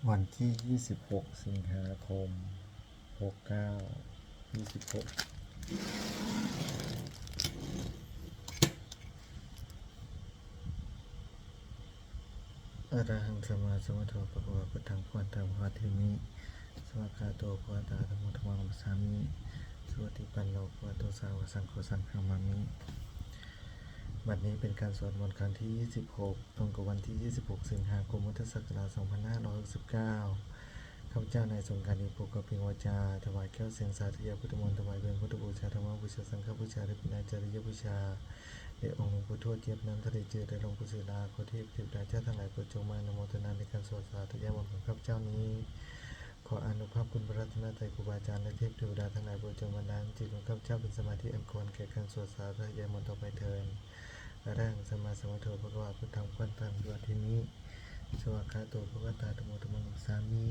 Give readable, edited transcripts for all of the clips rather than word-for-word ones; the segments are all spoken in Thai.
วันที่26สิงหาคม69 26อรหังสัมมาสัมพุทโธภะคะวะพุทธังพระตังพระเทมิสวากขาโตภะคะวะตาธัมโมธัมมังนัมสสามิสุปฏิปันโนภะคะวะโตสาวกสังโฆสังฆังมามิบัดนี้เป็นการสวดมนต์ครั้งที่26ตรงกับวันที่26สิงหาคมพุทธศักราช2569ข้าพเจ้าในสงฆ์การนี้ปกปิงวาจาถวายแก้วเสียงสาธยายพุทธมนต์ถวายเป็นพุทธบูชาธรรมบูชาสังฆบูชาและปิณาจาริยบูชาในองค์หลวงปู่ทวดเจี๊ยบน้ำทะเลจืดและหลวงปู่ศิลาโคเทพเทวดาเจ้าทั้งหลายโปรดจงมาอนุโมทนาในการสวดสาธยายมนต์ของข้าพเจ้านี้ขออนุภาพคุณพระรัตนตรัยครูบาอาจารย์และเทพเทวดาทั้งหลายโปรดจงบันดาลจิตของข้าพเจ้าเป็นสมาธิอันควรแก่การสวดสาธยายมนต์ต่อไปเถิดอรหังสัมมาสัมพุทโธภะคะวะพุทธังพระตังตัวที่นี้สวากขาโตภะคะวะตาธัมโมธัมมังนัมสสามิ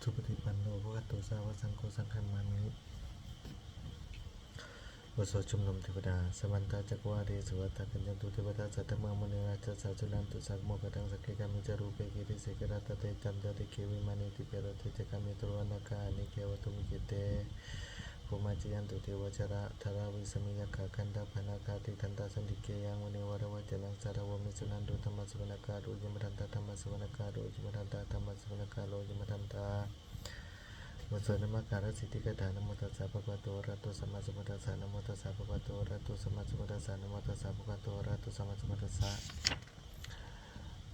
สุปฏิปันโนภะคะวะโตสาวกสังโฆสังฆังมามิบทสวดชุมนุมเทวดาสมันตาจักรวาเรสวัตตะกัญญตุเทวดาสัตตมังมุนีราชสัจจุลันตุสักโมกตังสักเกกามิจารูเปกิริเสกรัตเตจันจติเควิมานิติเปรตเจกามิตรวนาคานิเกวตุมิเกเตภูมาจยันตุเทวชระธาราวิสมิยขาคันดาภนาคาติทันตาสันติเกยังมุนีวรวัจนังสารวมิสุนันตุธรรมสวนาคาโรจิมทันตาธรรมสวนาคาโรจิมทันตาธรรมสวนาคาโรจิมทันตาบทสวดนมัสการสิทธิกถานะโมตัสสะภะคะวะโตอะระหะโตสัมมาสัมพุทธัสสะนะโมตัสสะภะคะวะโตอะระหะโตสัมมาสัมพุทธัสสะนะโมตัสสะภะคะวะโตอะระหะโตสัมมาสัมพุทธัสสะ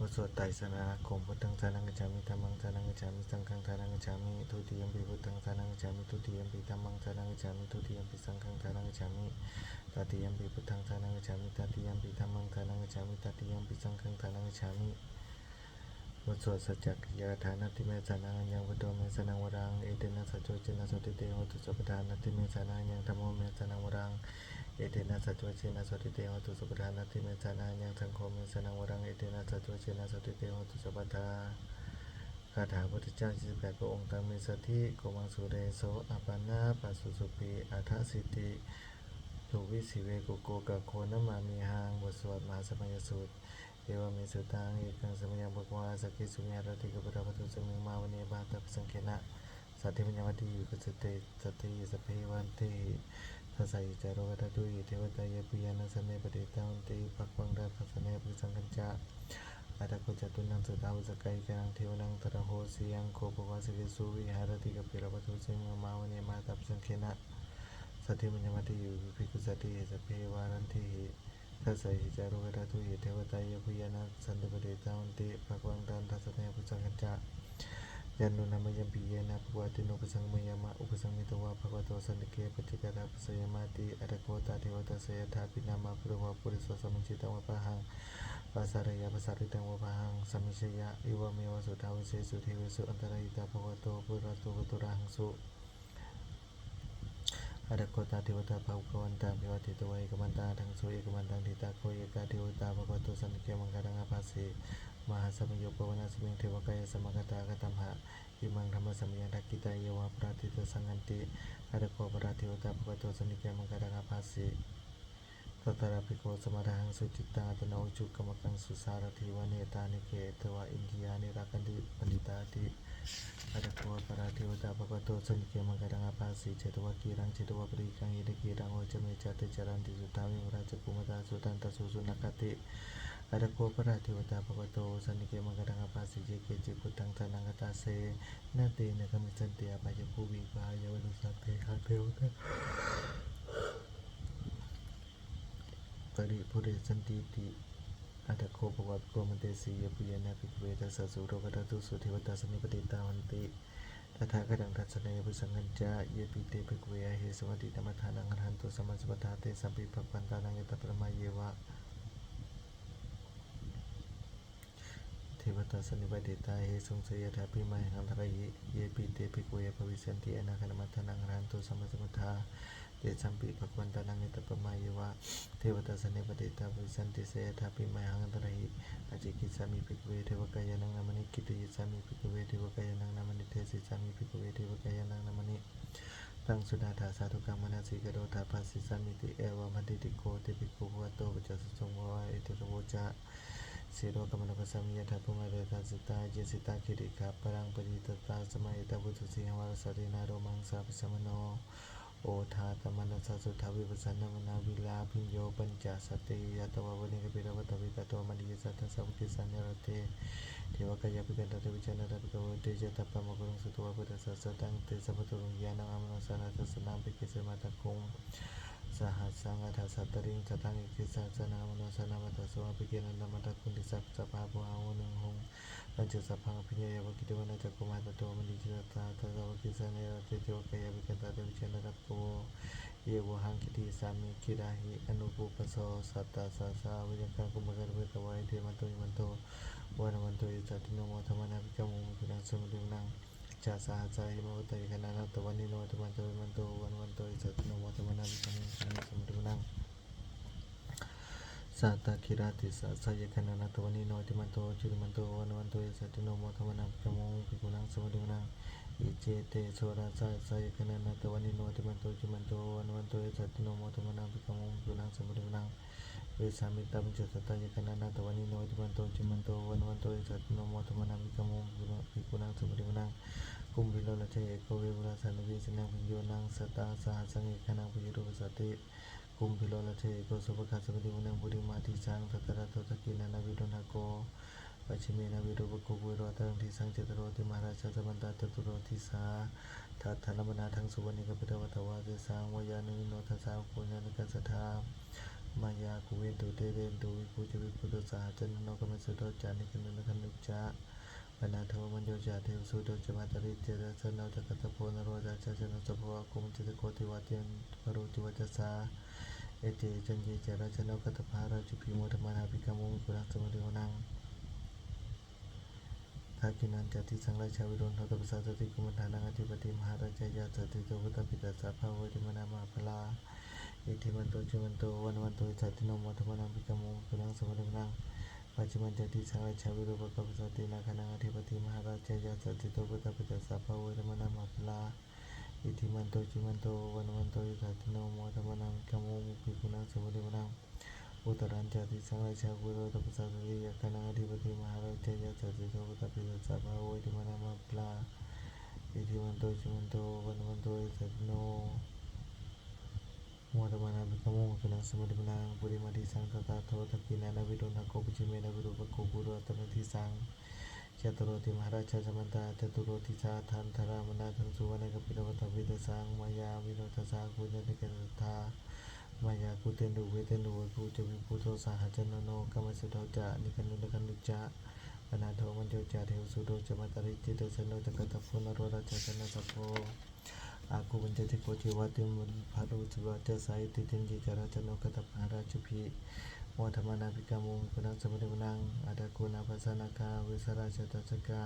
บทสวดไตรสรณคมพุทธังสรณังคัจฉามิธัมมังสรณังคัจฉามิสังฆังสรณังคัจฉามิทุติยมปิพุทธังสรณังคัจฉามิทุติยมปิธัมมังสรณังคัจฉามิทุติยมปิสังฆังสรณังคัจฉามิตติยมปิพุทธังสรณังคัจฉามิตติยมปิธัมมังสรณังคัจฉามิตติยมปิสังฆังสรณังคัจฉามิบทสวดสัจจกิยาฐานะติเมสานังยังพุทโธเมสานังวรังเอเตนะสัจโจเจนะโสติเตโหตุสัพพทานะติเมสานังยังธัมโมเมสานังวรังเอเตนะสัจโจเจนะโสติเตโหตุสัพพทานะติเมสานังยังสังโฆเมสานังวรังเอเตนะสัจโจเจนะโสติเตโหตุสัพพทาคาถาพุทธเจ้า28พระองค์ตามมีสัทธิโกมังสุเรโสอปานาปัสสุสุปีอัฏฐสิทธิโลวิสิเวกุโกกะโคนะมามีหังบทสวดมหาสมัยสูตรเอวามิสุตังเอกังสมัยังภควาสักขิสุญญารติกปะทะปะทุสังมิมาวันเนบาตะสังเขนะสัตถิมัญญวัตถิยุกสเตสัตถิสเพวันติทัสสะจารวะตตุอิเทวตายะปุยานัสเนปฏิตังติภักวังดาทัสสะเนปุสังกัญจาอาตะโกจตุนังสุตาวสกายกังเทวนังตระโหสียังโคภวะสิกิสุวิหารติกปิรปะทุสังมิมาวันเนมาตะสังเขนะสัตถิมัญญวัตถิยุภิกขุสัตถิสเพวารันติทัสสะจารวะตตุอิเทวตายะปุยานัสเนปฏิตังติภักวังดาทัสสะเนปุสังกัญจายันนุนามยังปิเยนะภวติโนปสังมยามะอุปสังมิตวะภควโตสันติเกปฏิกาปัสสยมาติอรโคตาเทวตาสยถาปินามาภุวะปุริสสมิจิตังวะปะหังปัสสารยาปัสสาริตังวะปะหังสมิชยะอิวะเมวะสุทาวิเศษสุเทวิสุอันตรายตาภควโตปุระโตกุตระหังสุอรโคตาเทวตาภววันตาภิวัติตวะเอกมันตาทังสุเอกมันตังทิตาโคเอกาเทวตาภควโตสันติเกมังคะรังอภัสสิมหาสมโยปวนาสมิงเทวกายสมกตากตัมหะอิมังธรรมสมยังทักกิตาเยวะปราติตสังกันติอรโคปราเทวตาภควโตสันติเกมังคะรังอภัสสิตตระภิกขุสมรังสุจิตตังอัตโนจุกกมกังสุสารถิวเนตานิเกตวะอินทิยานิรักันติปันติตาติอรโคปราเทวตาภควโตสันติเกมังคะรังอภัสสิเจตวะกีรังเจตวะปริกังอิเดกีรังโอจเมจติจารันติสุตาวิมราชกุมตาสุตันตสุสุนักติอรโคปราเทวตาภควโตสันติเกมังคะรังอภัสสิเจเกจิพุทธังสนังกตาเสนาเตนะกมิสันติอาปายภูวิภายาวนุสัพเพหังเทวตาปริภุเรสันติติอัตโคปวัตโกมันเตสียปุยนาภิกเวทัสสะสุโรกตตุสุเทวตาสนิปติตาวันติตถาคตังทัสสะเนปุสังกัญจาเยปิเตภิกเวอเหสวัติธรรมทานังอรหันตุสัมมาสัมพุทธาเตสัมปิภักวันตานังเอตปรมาเยวะเทวตาสนิปติตาเฮสุงเสยถาภิมัยหังทรายเยปิเตภิกเวภวิสันติอนาคตมัทนังอรหันตุสัมมาสัมพุทธาเตสัมปิภักวันตานังเอตปรมาเยวะเทวตาสนิปติตาภวิสันติเสยถาภิมัยหังทรายอจิกิสามิภิกเวเทวกายานังนามณิกิติยสามิภิกเวเทวกายานังนามณิเทสิสามิภิกเวเทวกายานังนามณิตังสุนาถาสาธุกัมมนาสีกโดธาปัสสิสามิติเอวะมัตติติโกติภิกขุภวโตปัจจสสงวะเอเตระโว จะเสโรกัมมะปัสสามิยะถาภุมาเรตาสิตาเยสิตาคิริกาปรังปริตตาสมัยตาบุตุสิหวารสรินาโรมังสาปิสมโนโอทาตมนัสสะสุทาวิปัสสนามนาวิลาภิญโยปัญจสัตติยะตวะวนิกปิระวัตวิกาโตมณียสัตตสัพพิสัญญรเตเทวกายาภิกันตเตวิจารณะภิกขเวเตเจตัปปะมะกุรุงสุตวะพุทธัสสะสตังเตสัพพตุรุงญาณังอมโนสานาทัสสนังภิกขิสมาตะคุงสหัสสังอัฏฐสัตตริงสตังอิกิสัสสนังมโนสนามัตตสวะภิกขินันตมัตตคุณติสัพสะภาภวะโหนึงหงปัญจสัพพังอภิญญาวะกิตวนาจักกุมาตโตมณีจิตตาทัสสะวะกิสันเนรเตเทวกายาภิกันตเตวิจารณะภิกขโวเยวหังคิติสามิคิราหิอนุปุปโสสัตตาสาสาวิยังกังกุมภะเวตวะอิเทมันโตอิมันโตวานวันโตอิสัตติโนโมธรรมนาภิกขโมภินังสมุตินังจาสาสาหิมวตยิคณานาตวันนิโนธรรมันโตอิมันโตวันวันโตอิสัตติโนโมธรรมนาภิกขโมภินังสมุตินังสัตตคิราติสาสายคณานาตวันนิโนธรรมันโตจุติมันโตวันวันโตอิสัตติโนโมธรรมนาภิกขโมภินังสมุตินังอิเจเตโสราสาสายคณานาตวันนิโนธรรมันโตจุติมันโตวันวันโตอิสัตติโนโมธรรมนาภิกขโมภินังสมุตินังเวสามิตาปัญจสัตตายคณานาตวันนิโนธรรมันโตจุติมันโตวันวันโตอิสัตติโนโมธรรมนาภิกขโมภินังสมุตินังกุมพิโลละเทเอกเววุราสานุวิสินังพิญโยนังสตาสหัสสังเอกนังปิโรปสติกุมพิโลละเทเอกสุภคัสสมิติมุนังบุริมาทิสังตตระโตตะกินานาวิโดนาโกปัจฉิเมนาวิโรปโกบุโรตังทิสังเจตโรติมหาราชสัมมันตาตตุโรทิสาทัตถนมนาทังสุวรรณิกปิตวัตวาเสสังวยานุโนทัสสาปุญญานิกัสสทามายาคุเวตุเตเรนตุวิภูจวิภูตุสาจันโนกมัสสุโตจานิคันนุคันนุจจะปนาโทมันโยจาเทวสุโตจมาตริเจตสนโนจักตโพนโรจาจาชนสภวะกุมจิตโกติวาเตียนปรุติวัจสาเอเจจันเยจาราชนกตภาราจุพิโมธรรมนาภิกขโมกุลังสมุทิวนังทากินันจติสังราชาวิโรณโทตปสาสติกุมันธานังอธิปติมหาราชายาสติโตพุทธปิตาสาภาวติมนามาภลาอิทิมันโตจุมันโตวันวันโตสัตติโนโมธรรมนาภิกขโมกุลังสมุทิวนังปัจจุบันจติสังราชาวิโรปกปสตินาคนังอธิปติมหาราชายาสติโตพุทธปิตาสาภาวติมนามาภลาอิทิมันโตจุมันโตวันวันโตสัตติโนโมธรรมนาภิกขโมกุลังสมุทิวนังอุตรัญจติสังราชาวิโรปกปสติยาคนังอธิปติมหาราชายาสติโตพุทธปิตาสาภาวติมนามาภลาอิทิมันโตจุมันโตวันวันโตสัตติโนโมธรรมนาภิกขโมกุลังสมุทิวนังปุริมาทิสังตตาโทตกินานาวิโรณโกปิจิเมนาวิโรปโกบุโรตมทิสังจตุโรติมหาราชสัมมันตาจตุโรติสาทันธรามนาทังสุวรรณกปิรวัตวิตสังมายาวิโรตสากุญญติเกตถามายากุเตนดุเวเตนดุภูจวิภูโทสาหจันโนกรรมสุโตจะนิคันนุคันนุจะปนาโทมันโยจะเทวสุโตจะมาตริจิตสโนจักตะโพนโรราชสนสัพโพอากูบัญจติโกจิวัติมุลภารุสวัจสายติเตนจิจาราชโนกตปาราชุพีโมธรรมนาภิกขโมกุลังสมุทิวนังอาดากุณาภัสสนาคาวิสราชตัสกา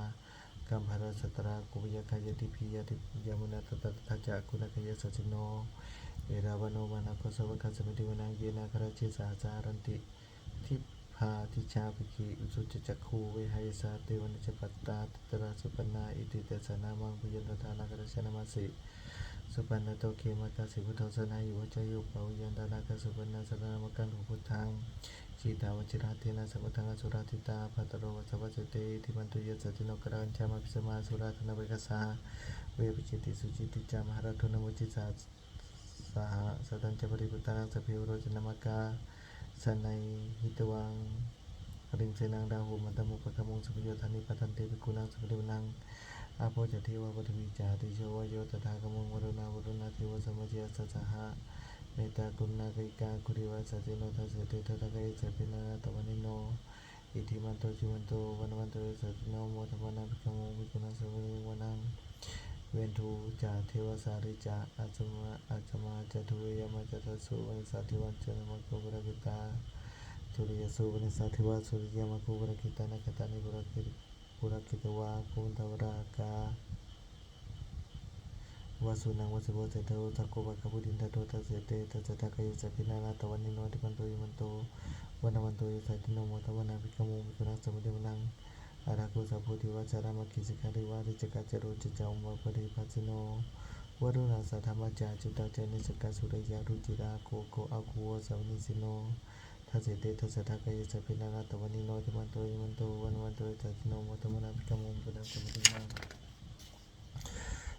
กัมภารสัตรากุปยคายติพิยติยามุนาตตถจักกุณกายสัจโนเอราวโนมานาโคสวะคัสมิติวนังเยนาคราชิสาจารันติทิพาทิชาภิกขิอุสุจจักขูเวหายสาเตวนิจปัตตาตตระสุปนาอิติเตสนามังปุยันตทานากรชนามาสิสุปันนโตเขมกาสิพุทโธสนายุวจยุปวิยันตนาคสุปันนาสนามกันหุพุทธังชีตาวจิราเทนะสัพพังอสุราติตาภัตโรวัสวัสเตทิมันตุยสติโนกรัญชามาภิสมาสุราธนเวกสาเวปิจิติสุจิติจามหาราทุนมุจิสาสหสัตัญจปริปุตตานังสเพวโรจนามกาสนัยหิตวังริงเสนังดาหุมันตมุปกมงสุปโยธานิปตันเตปิกุนังสุปเดวนังอาโพจเทวปฐวีจาติโชวโยตถากมงวรุณาวรุณาเทวสมัจยสัจหะเมตตากุณากิกาคุริวาสัจโนทัสเตตถะกายสัพพินาตวนิโนอิทิมันโตจิมันโตวันวันโตสัจโนโมธรรมนาภิกขโมภิกขุนังสมุทิวนังเวนทูจาเทวสาริจาอาจมาจตุเวยมาจตสุวนิสัติวันจนมะโกบุรกิตาทุริยสุวนิสัติวาสุริยมะโกบุรกิตานะคตานิบุรกิตวาคุณทวรากาวาสุนังวาสุโวเสตโรทักโกวะคบุดินทโตทัสเสเตทัสสะทะกายสัพพินานาตวันนิโนติมันโตยิมันโตวันวันโตยสัตติโนโมทวนาภิกขโมภิกขุนังสมุทิวนังอาราคุสัพพุทิวาจารามกิสิการิวาริจกาจโรจจาอุมปริภัสสิโนวรุณาสัทธรรมจาจุตาเจนิสกาสุริยารุจิราโกโกอาคูวสัมนิสิโน ทัสสิเตทัสสะทากายสัพพินาราตวันนิโนติมันโตยมันโตวันวันโตยจัตติโนโมตมนาภิกขโมปุณณสมุทิมัง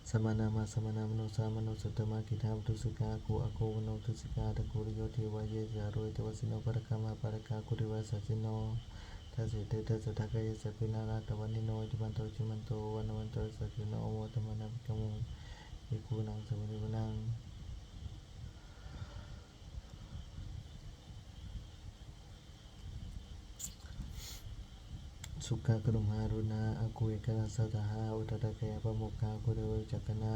สมานามาสมานามโนสามโนสุตตมะกิธามทุสิกาโกอโกวโนทุสิกาตะโกริโยเทวะเยจารุเทวสิโนปรคามาปรคาคุริวาสัจจิโนทัสสิเตทัสสะทากายสัพพินาราตวันนิโนติมันโตจิมันโตวันวันโตยจัตติโนโมตมนาภิกขโมภิกขุนังสมุทิมังสุขกรุมหารุณาอากุเอกนาสัตหาอุตตะกยปมุขาคุเรวจักนา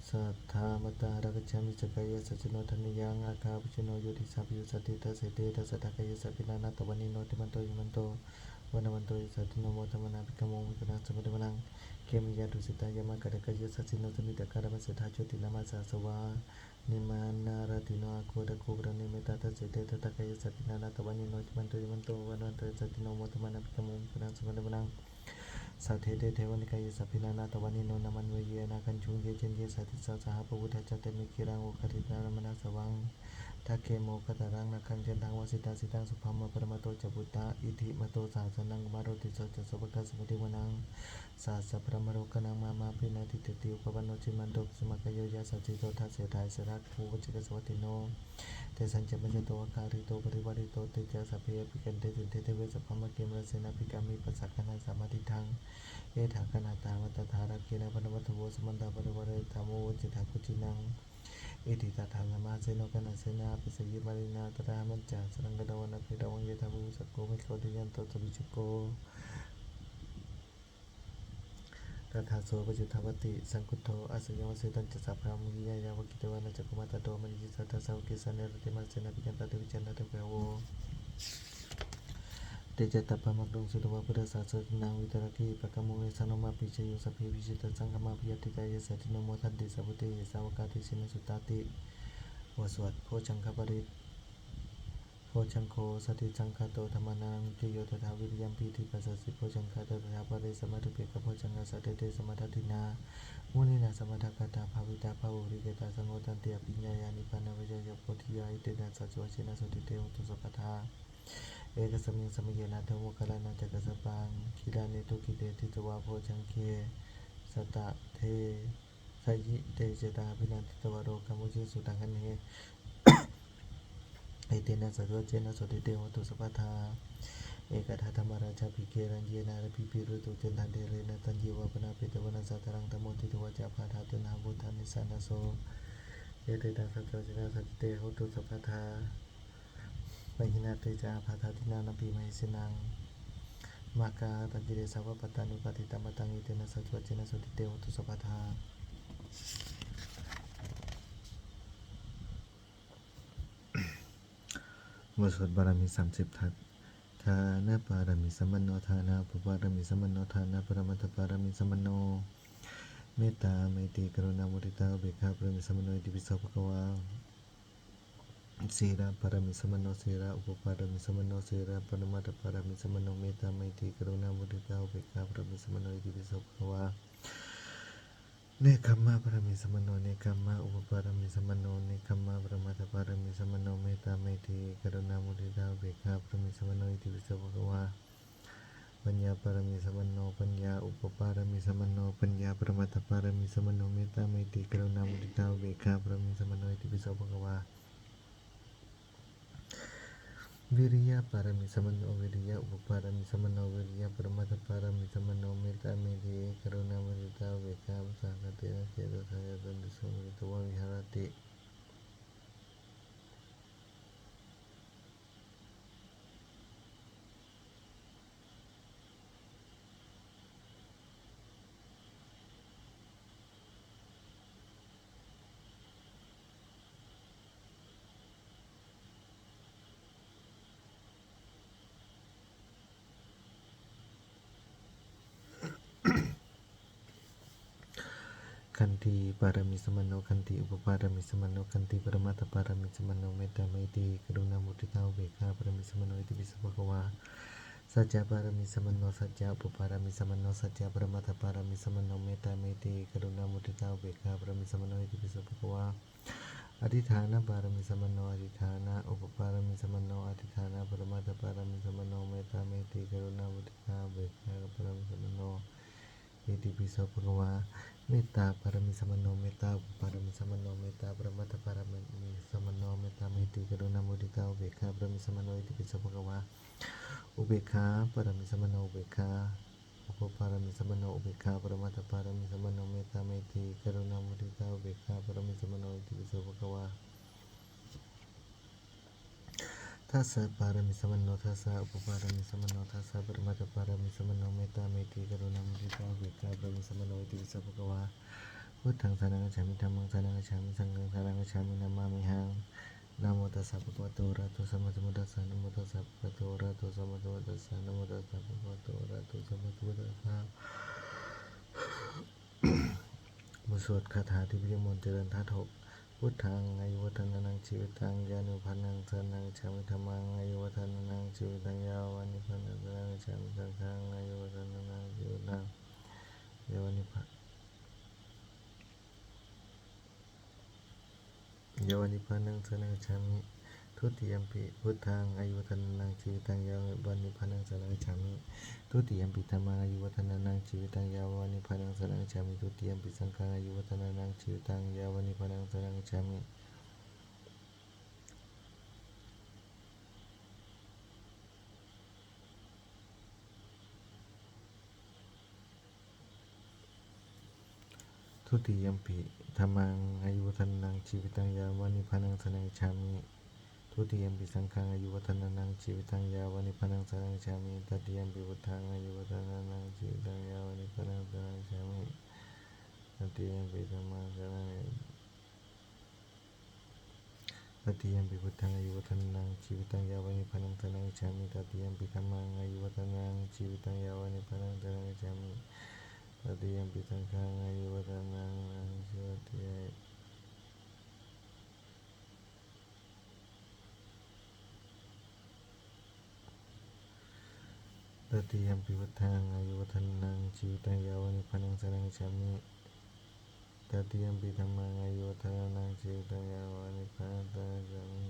สัทธามตารักจามิสกายสัจโนธนิยังอาคาปิชโนโยติสาปิยุสติทัสเสเตทัสสะทากายสัพพินานาตวันนิโนติมันโตยิมันโตวันวันโตสัตติโนโมตมนาภิกขโมภิกขุนังสมุทิมังเคมิยาตุสิตายามะกะดกายสัจจิโนสมิตะการะมัสสะทาโชตินามาสาสวานิมานารติโนอาโคดะโคปรณิเมตตาทัสเสเตทัสสะทากายสัพพินานาตวันนิโนติมันโตยิมันโตวันวันโตสัตติโนโมตมนาภิกขโมภิกขุนังสมุทิมังสัทเทเทวนิกายสัพพินานาตวันนิโนนามันเวเยนาคันชุงเยเจนเยสัตติสาสหปพุทธจัตเตมิกิรังโอคติตารมนาสวังทักเคโมคตารังนาคังเจนทังวสิตาสิตังสุภามะปรมโตจบุตตาอิทิมโตสาสนังมารติโสจัสสะปะกะสมุทิวนังสาสะพระมโรกนังมาปินาทิเตติอุปปันโนจิมันโตสมะกโยยาสัจจิโตทัสเสทายสรักภูวจิกสวัตติโนเตสัญจปัญจโตอาการิโตปริวาริโตเตจาสัพเพปิกันเตสินเทเทเวสัพพมะเกมรเสนาภิกามิปัสสะกนาสามาทิทังเอถากนาตาวัตถาราเกนะปนวัตโวสมันตาปริวาริธรรมโวจิตาคุจินังเอติตาทานามาเสโนกนาเสนาปิสยิมารินาตระมัจจาสรังกดาวันภิดาวังเยธาภูสโกมิโคติยันโตสวิจุโกตถาโสปจุทาวติสังคุโตอาสยวเสตันจะสัพพามุขิยายาวกิตวานาจักกุมาตโตมณิจิสัตถสาวกิสันเนรติมัสเสนาปิกันตติวิจันตเตเปโวเตจตัปปะมักดงสุตวะพุทธศาสนาวิตรกีปะกะโมเอสันโนมาปิเชโยสัพเพวิชิตสังฆมาปิยติกายสัตติโนโมทันติสัพพุเตสาวกาติสินสุตตติวสวัตโพชังคปริตโพชังโคสติสังฆโตธรรมนังจุโยตถาวิริยัมปีติปัสสสิโพชังคาตถาปะเรสมัตุเปกะโพชังคสัตเตสมัทตินามุนีนาสมัทกตาภาวิตาภาวุริเกตาสังโฆตันติอภิญญายานิพพานะวิจยโพธิยาอิเตนะสัจวะเชนะสุติเตหุตุสัพพทาเอกสมิงสมัยนาเทวกาลานาจักสปังคิดานิทุกิเตติตวะโพชังเคสตะเทสยิเตเจตาภินันติตวะโรกัมมุจิสุตังคันเนเอเตนะสัจวะเชนะสุติเตหุตุสัพพทาเอกทัตธรรมราชาภิเกรัญเยนาระภิปิรุตุเจนันเดเรนะตัญเยวะปนาปิตวนาสัตรังตโมติตวะจาภาทาตุนาบุทานิสานาโสเอเตนะสัจวะเชนะสุติเตหุตุสัพพทามหินาเตจาภาทาตินานาภิมหิสินังมากาตกิเลสาวะปตานุปาติตามตังอิเตนะสัจวะเชนะสุติเตหุตุสัพพทาวสวดบารมี30ทัศทานะปารมีสัมปันโนทานะปุปารมีสัมปันโนทานะปรมัตถปารมีสัมปันโนเมตตาไมตรีกรุณามุทิตาอุเบกขาปรมีสัมปันโนอิติปิโสภควาศีลปารมีสัมปันโนศีลอุปปารมีสัมปันโนศีลปรมัตถปารมีสัมปันโนเมตตาไมตรีกรุณามุทิตาอุเบกขาปรมีสัมปันโนอิติปิโสภควาเนคขมมะปรมีสัมปันโนเนคขมมะอุปปารมีสัมปันโนเนคขมมะปรมัตถปารมีสัมปันโนเมตตาไมตรีกรุณามุทิตาอุเบกขาปรมีสัมปันโนอิติปิโสภควาปัญญาปารมีสัมปันโนปัญญาอุปปารมีสัมปันโนปัญญาปรมัตถปารมีสัมปันโนเมตตาไมตรีกรุณามุทิตาอุเบกขาปรมีสัมปันโนอิติปิโสภควาวิริยะปารมีสัมปันโนวิริยะอุปปารมีสัมปันโนวิริยะปรมัตถปารมีสัมปันโนเมตตาเมตติกรุณามุทิตาอุเบกขาสังฆเตนะเจโตทายาตันติสุมิตวะวิหารติขันติปารมีสัมปันโนขันติอุปปารมีสัมปันโนขันติปรมัตถปารมีสัมปันโนเมตตาเมตติกรุณามุทิตาอุเบกขาปรมีสัมปันโนอิติปิโสภควาสัจจะปารมีสัมปันโนสัจจะอุปปารมีสัมปันโนสัจจะปรมัตถปารมีสัมปันโนเมตตาเมตติกรุณามุทิตาอุเบกขาปรมีสัมปันโนอิติปิโสภควาอ อธิฐานบารมีสัมปันโนอธิฐานะอุปปารมีสัมปันโนอธิฐานะปรมัตถบารมีสัมปันโนเมตตาเมตติกรุณามุทิตาเบกขาปรมีสัมปันโนอิติปิโสภควาเมตตาปรมีสัมปันโนเมตตาอุปปารมีสัมปันโนเมตตาปรมัตถบารมีสัมปันโนเมตตาเมตติกรุณามุทิตาเบกขาปรมีสัมปันโนอิติปิโสภควาอุเบกขาปรมีสัมปันโนอุเบกขาอุปปารมีสัมปันโนอุเบกขาปรมัตถบารมีสัมปันโนเมตตาเมตติกรุณามุทิตาอุเบกขาปรมีสัมปันโนอิติปิโสภควาทัสสะปารมิสัมปันโนทัสสะอุปปารมิสัมปันโนทัสสะปรมัตถปารมิสัมปันโนเมตตาเมตติกรุณามุทิตาอุเบกขาปรมิสัมปันโนอิติปิโสภควาพุทธังสรณังคัจฉามิธัมมังสรณังคัจฉามิสังฆังสรณังคัจฉามินามามิหังนะโมตัสสะภะคะวะโตอะระหะโตสัมมาสัมพุทธัสสะนะโมตัสสะภะคะวะโตอะระหะโตสัมมาสัมพุทธัสสะนะโมตัสสะภะคะวะโตอะระหะโตสัมมาสัมพุทธัสสะบทสวดคาถาที่พิมลเจริญธาตุหกพุทธังอายุวัฒนังชีวิตังยานุพันนังสนังฉามิธรรมังอายุวัฒนังชีวิตังยาวานิพันนังสนังฉามิสังฆังอายุวัฒนังชีวิตังยาวานิพันนังสนังฉามิทุติยัมปิพุทธังอายุวัฒนังชีวิตังยาวานิพันนังสนังฉามิทุติยัมปิธัมมังอายุวัฒนังชีวิตังยาวานิพันนังสนังฉามิทุติยัมปิสังฆังอายุวัฒนังชีวิตังยาวานิพันนังสนังฉามิทุติยัมปิธัมมังอายุวัฒนังชีวิตังยาวานิพันนังสนังฉามิทุติยัมปิสังฆังอายุวัฒนังชีวิตังยาวานิพันนังสนังฉามิตติยัมปิพุทธังอายุวัฒนังชีวิตังยาวานิพันนังสนังฉามิตติยัมปิธัมมังสนังตติยัมปิพุทธังอายุวัฒนังชีวิตังยาวานิพันนังสนังฉามิตติยัมปิธัมมังอายุวัฒนังชีวิตังยาวานิพันนังสนังฉามิตติยัมปิสังฆังอายุวัฒนังชีวิตังตติยัมปิพุทธังอายุวัฒนังชีวิตังยาวานิพันนังสนังฉามิตติยัมปิธัมมังอายุวัฒนังชีวิตังยาวานิพันนังสนังฉามิ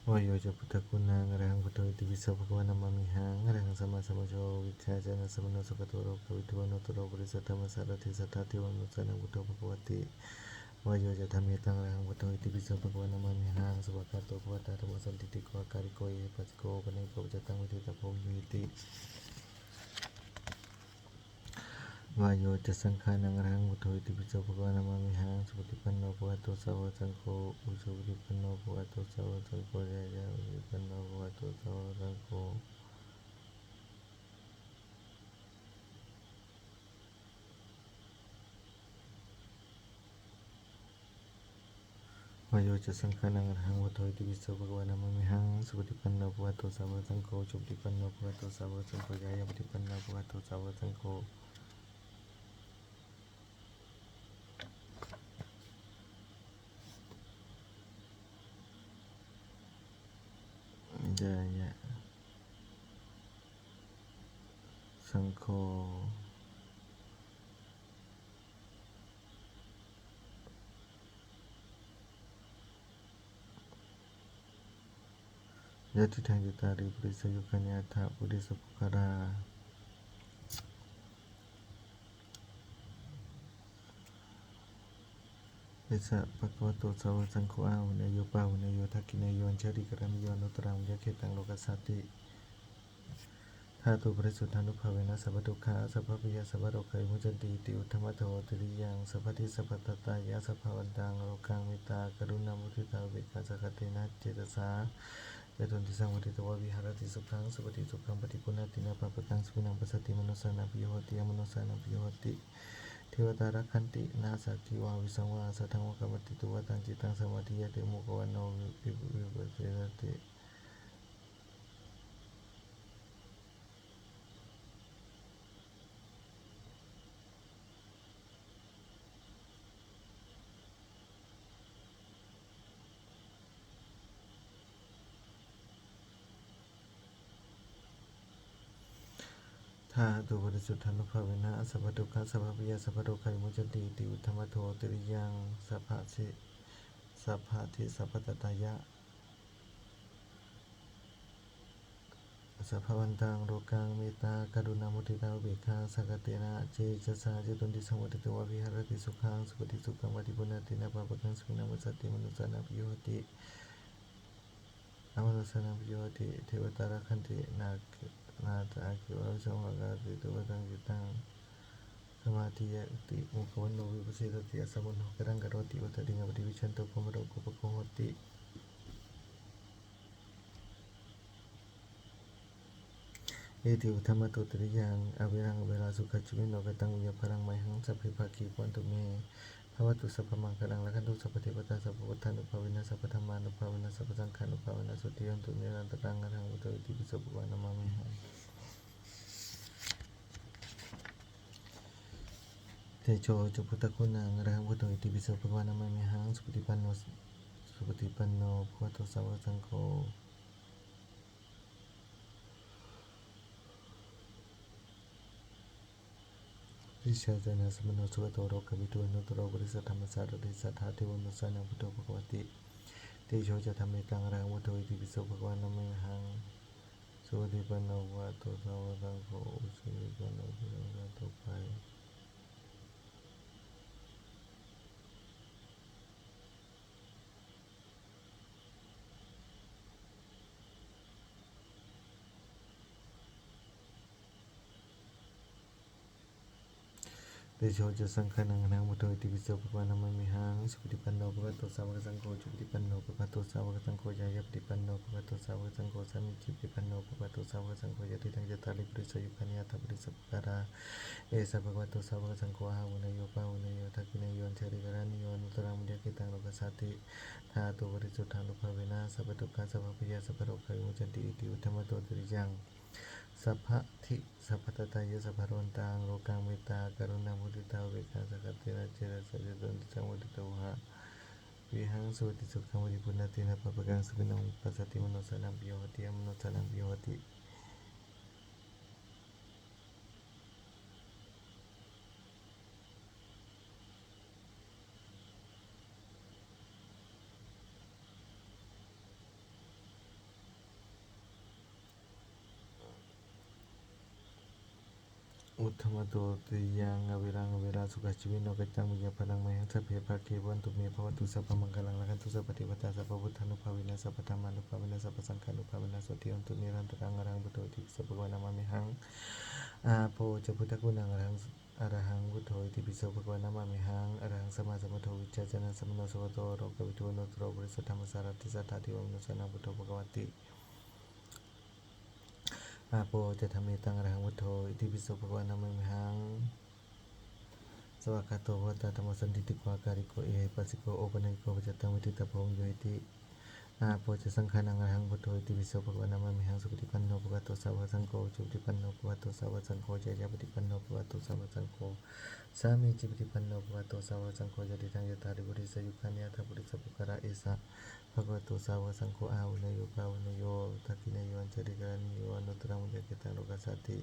วายโยจะพุทธคุณังอรหังพุทโธอิติปิโสภะคะวะนะมามิหังอรหังสัมมาสัมพุทโธวิชชาจนะสัมมโนสุขโตโรกวิทูวโนตุโรบริสัทธรรมสารถิสัทธาทิวังนุสสังพุทโธภควติวายโยจะธรรมิตังอรหังพุทโธอิติปิโสภะคะวะนะมามิหังสุภคาโตภควตาธรรมสันติติโกอาการิโกเยปัสสิโกปะเนโกจตังวิทิตาโพวิติวายโยจะสังฆานังอรหังพุทโธอิติปิโสภะคะวะนะมามิหังสุปฏิปันโนภควโตสาวกสังโฆอุชุปฏิปันโนภควโตสาวกสังโฆยะยะอุปฏิปันโนภควโตสาวกสังโฆวายโยจะสังฆานังอรหังพุทโธอิติปิโสภะคะวะนะมามิหังสุปฏิปันโนภควโตสาวกสังโฆอุชุปฏิปันโนภควโตสาวกสังโฆยะยะอุปฏิปันโนภควโตสาวกสังโฆยะยะสังโฆยะทิทังจิตาริปุริสยุคัญญาถาปุริสปุคคาราเอสะภะคะวะโตสาวกสังโฆอาหุเนโยปาหุเนโยทักขิเนโยอัญชริกรมิโยอนุตตรังยะเขตังโลกัสสติธาตุปริสุทธานุภาเวนะสัพพทุกขาสัพพปิยะสัพพโรคาวิมุจจันติติอุทธัมมะโทติริยังสัพพทิสัพพตตายะสัพพวันตังโลกังมิตากรุณามุทิตาเวกาสกเตนะเจตสาเยตุนติสังวทิตวะวิหารติสุขังสุปฏิสุขังปฏิปุณณตินะปะปะตังสุวินังปัสสติมนุสสานังปิโยโหติยมนุสสานังปิโยโหติเทวตารักขันตินาสักขีวาวิสังวาสัทธังวะกัมมติตุวะตังจิตังสมาธิยะเตโมกวันโนวิปัสสติธ าตุบริสุทธานุภาเวนะสัพพทุกขะสัพพปิยะสัพพโรคาวิมุจจติติอุตธรรมโทติริยังสัพพะสิสัพพะทิสัพพตตายะสัพพวันตังโลกังเมตตากรุณามุทิตาอุเบกขาสักเตนะเจจสาเจตุนติสังวัติตัววิหารติสุขังสุปฏิสุขังวัติปุณตินะปะปะกังสุวินามุสัตติมนุสสานังปิโยติอมนุสสานังปิโยติเทวตาราคันตินาตาคิวะสัมภากาติตุวตังจิตังสมาธิยติมุขวันโนวิปัสสิตติอสมุนโหกรังกโรติวัตติงปฏิวิชันโตภมโรกุปโคโหติเอติอุธรรมตุตริยังอวิรังเวลาสุขจิวิโนกตังวิยพลังไมหังสัพพิภาคีควันตุเมภวตุสัพพมังคลังละคันตุสัพพเทวตาสัพพพุทธานุภาเวนะสัพพธรรมานุภาเวนะสัพพสังฆานุภาเวนะสุติยันตุนิรันตรังอรหังวุตติปิโสภวานามามิหังเตโชจุพุทธคุณังอรหังวุตติปิโสภวานามามิหังสุปฏิปันโนภวตุสาวกสังโฆวิชาจนะสมโนสุขโตโรกวิทูอนุตโรบริสัทธรรมสารติสัทธาเทวนุสานังพุทโธภควติเตโชจะธรรมิตังอรหังวุตโตอิติปิโสภควานามิหังสุปฏิปันโนภวตุสาวกสังโฆอุชุติปันโนภควะโตไปเตโชจะสังฆังอรหังวุตโตอิติปิโสภควานามิหังสุปฏิปันโนภควะโตสาวกสังโฆจุปฏิปันโนภควะโตสาวกสังโฆยายาปฏิปันโนภควะโตสาวกสังโฆสามิจิปฏิปันโนภควะโตสาวกสังโฆยะติตังยะตาลิปริสยุคานิยตาปริสัพพะราเอสะภควะโตสาวกสังโฆอาหุเนโยปาหุเนโยทักขิเนโยอัญเชริกรานิโยอนุตตรังมุเดกิตังโลกัสสติธาตุบริสุทธานุภาเวนะสัพพทุกขะสัพพปิยะสัพพโรคาวิมุจจติอิติอุตตมะโตติริยังสัพพะทิสัพพตตายะสัพพะวันตังโลกังเมตตากรุณามุทิตาอุเบกขาสักเตนะเจรสะเจตุนติสังวัติโตหะวิหังสุปฏิสุขังวัติปุณตินะปะปะกังสุวินังปัสสติมโนสานังปิโยหติอมโนสานังปิโยหติอุทธมโตติยังอวิรังเวลาสุขชีวิโนกัจจังวิยาพลังไมหังสัพเพภาคีวันตุเมภวตุสัพพมังคลังละคันตุสัพพเทวตาสัพพพุทธานุภาเวนะสัพพธรรมานุภาเวนะสัพพสังฆานุภาเวนะสุติยันตุนิรันตรังอรหังพุทโธอิติปิโสภควานามามิหังอาโปจะพุทธคุณังอรหังพุทโธอิติปิโสภควานามามิหังอรหังสัมมาสัมพุทโธวิจจาจนะสัมโนสุขโตโรกวิทูอนุตตรบริสัทธรรมสารติสัทธาทิวมนุสสานังพุทโธภควติอาโปจะธรรมิตังอรหังพุทโธอิติปิโสภควานามามิหังสวากาโตภวตาธรรมสันติติโกอาการิโกเอหิปัสสิโกโอปนัยโกปัจจตังวิทิตาภวงโยติอาโปจะสังฆานังอรหังพุทโธอิติปิโสภควานามามิหังสุปฏิปันโนภควะโตสาวกสังโฆจุปฏิปันโนภควะโตสาวกสังโฆจายาปฏิปันโนภควะโตสาวกสังโฆสามีจิปฏิปันโนภควะโตสาวกสังโฆยะติตังยะตาริบุริสยุคานิยถาบุริสปุการะเอสะภควะโตสาวกสังโฆอาหุเนโยปาหุเนโยทักขิเนโยอัญเชริกานิโยอนุตตรังมุจจเกตังโลกัสสติ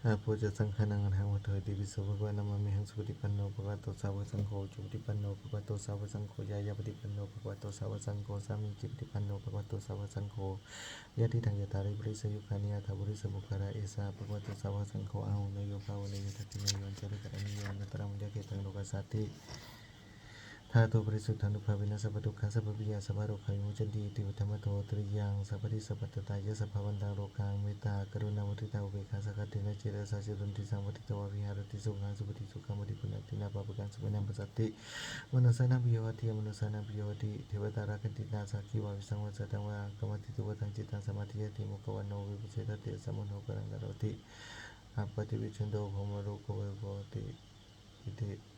อาโปจะสังฆานังอรหังพุทโธอิติปิโสภควานามามิหังสุปฏิปันโนภควะโตสาวกสังโฆจุปฏิปันโนภควะโตสาวกสังโฆยายาปฏิปันโนภควะโตสาวกสังโฆสามีจิปฏิปันโนภควะโตสาวกสังโฆยะติทังยะตาริบริสยุคานิยถาบุริสบุคาระเอสะภควะโตสาวกสังโฆอาหุเนโยภาหุเนโยทักขิเนโยอัญเจริกะนิโยอนุตตรังมุจจเกตังโลกัสสติธาตุบริสุทธานุภาเวนะสัพพทุกขะสัพพปิยะสัพพโรคาวิมุจจติติอุตตมะโตตริยังสัพพทิสัพพตตายะสัพพวันตังโลกังเมตตากรุณามุทิตาอุเบกขาสักเตนะเจรสาเจตุนติสังวัติตวะวิหารติสุขังสุปฏิสุขังมุติปุณตินาปะปะกังสุวินัมปสัตติมนุสสานังปิโยหติมนุสสานังปิโยหติเทวตาราคันตินาสักขิวะวิสังวสัตตังวะกรรมติตุวะตังจิตตังสมาธิยติมุขวันโนวิปุเชตติสมุนโหกรังกโรติอัปปติวิชันโตภมโรโกเวโกติอิติ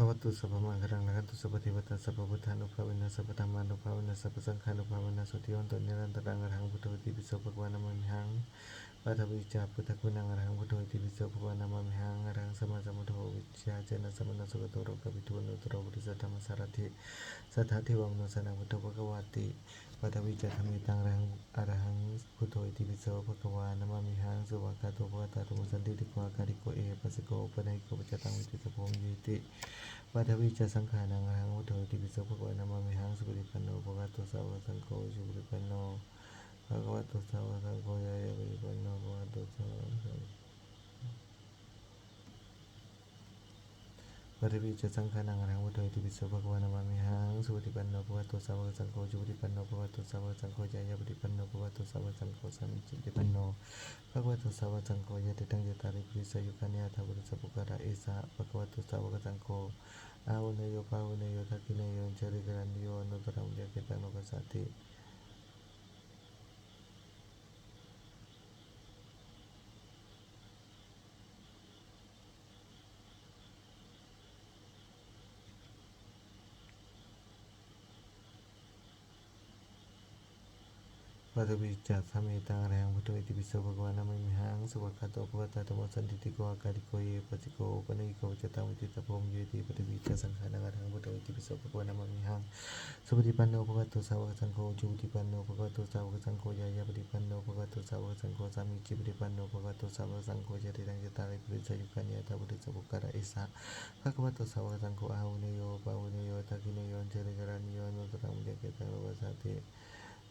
วัตถุสัพพมังคลังละคันตุสัพพเทวตาสัพพพุทธานุภาเวนะสัพพธรรมานุภาเวนะสัพพสังฆานุภาเวนะสุติยันตุนิรันตรังอรหังพุทโธติปิโสภควานามามิหังปัทวิจาพุทธคุณังอรหังพุทโธติปิโสภควานามามิหังอรหังสัมมาสัมพุทโธวิชาเจนะสัมมาสุขโตโรกวิทูนุตโรบุริสธรรมสารถิสัทธาทิวังโนสนังพุทโธภควาติปัทวิจาธรรมิตังอรหังพุทโธติปิโสภควานามามิหังสุวากาโตภวตาตุมุสันติติโกอาการิโกเอปัสสิโกปะไนโกปัจจตังวิติสะโพมยิติปัทวิจาสังขานังอรหังพุทโธติปิโสภควานามามิหังสุปฏิปันโนภควโตสาวกสังโฆสุปฏิปันโนภควโตสาวกสังโฆยายาปฏิปันโนภควโตสาวกสังปัทวิจาสังขานังอรหังพุทโธติปิโสภควานามามิหังสุปฏิปันโนภควโตสาวกสังโฆสุปฏิปันโนภควโตสาวกสังโฆยายาปฏิปันโนภควโตสาวกสังโฆสามิจิปฏิปันโนภควโตสาวกสังโฆยะติตังยะตาริปุริสยุคานิยาทาวุริสปุการะเอสะภควโตสาวกสังโฆอาวุเนโยภาวุเนโยทักขิเนโยจาริกรันโยอนุตตรังยะเกตังโนกัสสติปัทวิจาสัมเมตังอรหังพุทโธติปิโสภควานามามิหังสุวากาโตภควตาธัมโมสันติติโกอาการิโกเยปัสสิโกปะเนโกปัจจตังวิติตะโพมเยติปัทวิจาสังขานังอรหังพุทโธติปิโสภควานามามิหังสุปฏิปันโนภควโตสาวกสังโฆจุปฏิปันโนภควโตสาวกสังโฆยายาปฏิปันโนภควโตสาวกสังโฆสามิจิปฏิปันโนภควโตสาวกสังโฆยะติตังยะตาริปุริสยุคานิยาตาบุริสปุการะเอสะภควโตสาวกสังโฆอาหุเนโยปาหุเนโยทักขิเนโยจาริกรันโยอนุตตรังยะเกตังโลกัสสติ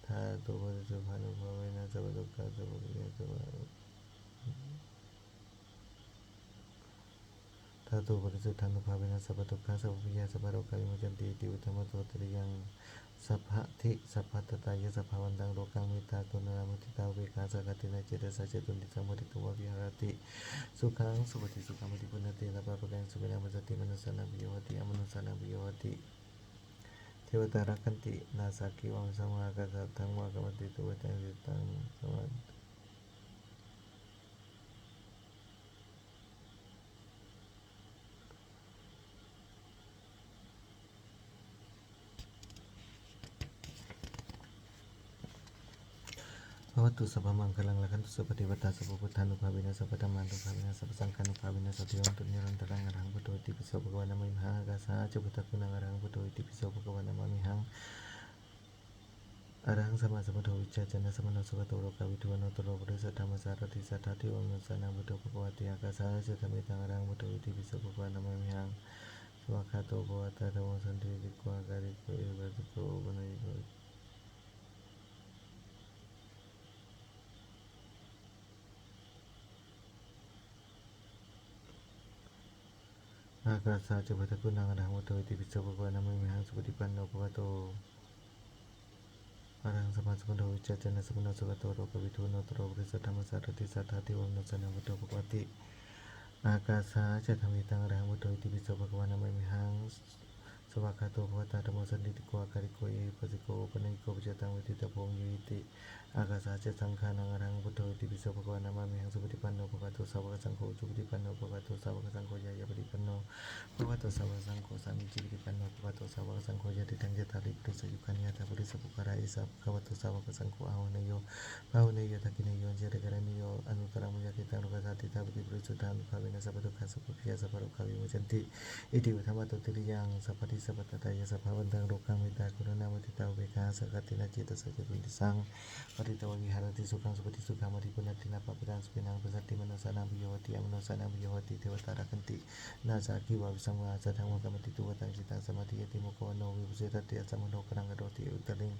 ธาตุปฏิสุภานุภาเวนะสัพพทุกขาสัพพะยะสัพพะธาตุปฏิสุทธานุภาเวนะสัพพทุกขาสัพพะยะสัพพะโรคาวิมุจจันติติอุตตมะโตตริยังสัพพะทิสัพพะตตายะสัพพะวันตังโลกังเมตตากรุณามุทิตาเวกขาสักขตินะเจตสะเจตุนิสังมุทิตวะวิหารติสุขังสุปฏิสุขังมุทิปุณติละปะปะกังสุเวนะมัสสติมนุสสานังปิโยหติอมนุสสานังปิโยหติเทวตารักขันตินาสากิวังสัมมากัสสะธังวะกัมติตุเวตังสิตังสวัสวัตถุสัพพมังคลังละคันตุสัพพเทวตาสัพพพุทธานุภาเวนะสัพพธรรมานุภาเวนะสัพพสังฆานุภาเวนะสัพพโยตุนิรันตรังอรหังพุทโธติปิโสภควานามามิหังอากาสาจะพุทธคุณังอรหังพุทโธติปิโสภควานามามิหังอรหังสัมมาสัมพุทโธวิชาจนะสัมมาสุขโตโลกาวิทูอนุตตโรปุริสธรรมสารติสัทธาทิวังโนสานังพุทโธภควติอากาสาจะธรรมิตังอรหังพุทโธติปิโสภควานามามิหังสวากขาโตภวตาธัมโมสันติติโกอาการิโกเอวัสสิโกปะเนโกอากาสาจะพุทธคุณังอรหังพุทโธติปิโสภควานามามิหังสุปฏิปันโนภควโตอรหังสัมมาสัมพุทโธวิชาจนะสัมมาสุขโตโลกวิทูอนุตตโรปุริสธรรมสารติสัทธาทิวังโนสานังพุทโธภควติอากาสาจะธรรมิตังอรหังพุทโธติปิโสภควานามามิหังสวากขาโตภวตาธัมโมสันติติโกอาการิโกเยปัสสิโกปะเนโกปัจจตังวิติตะโพมเยติอากาสาจะสังฆานังอรหังพุทโธติปิโสภควานามามิหังสุปฏิปันโนภควโตสาวกสังโฆจุปฏิปันโนภควโตสาวกสังโฆยายาปฏิปันโนภควโตสาวกสังโฆสามิจิปฏิปันโนภควโตสาวกสังโฆยะติตังยะตาริปุริสยุคานิยาตาปุริสปุการะเอสะภควโตสาวกสังโฆอาหุเนโยภาหุเนโยทักขิเนโยจาริกรันโยอนุตตรังยะเกตังโลกัสสติตาปฏิปุริสุทธานุภาเวนะสัพพทุกขาสัพพะยะสัพพะโรคาวิมุจจันติอิติอุธัมมะโตติริยังสัพพะทิสัพพะตตายะสัพพะวันตังโลกังเมตตากรุณามุทิตาอุเบกขาสักขตินะเจตสะเจตุนิสังปฏิตวะวิหารติสุขังสุปฏิสุขังมติปุณตินะปะปะตังสุเปนังปัสสัตติมโนสานังปิโยหติอมโนสานังปิโยหติเทวตารักขันตินาสากิวะวิสังวาสัทธังวะกัมติตุวะตังจิตังสมาธิยติโมโกโนวิปุเสตติอัสสมโนกรังกโรติอุตตริง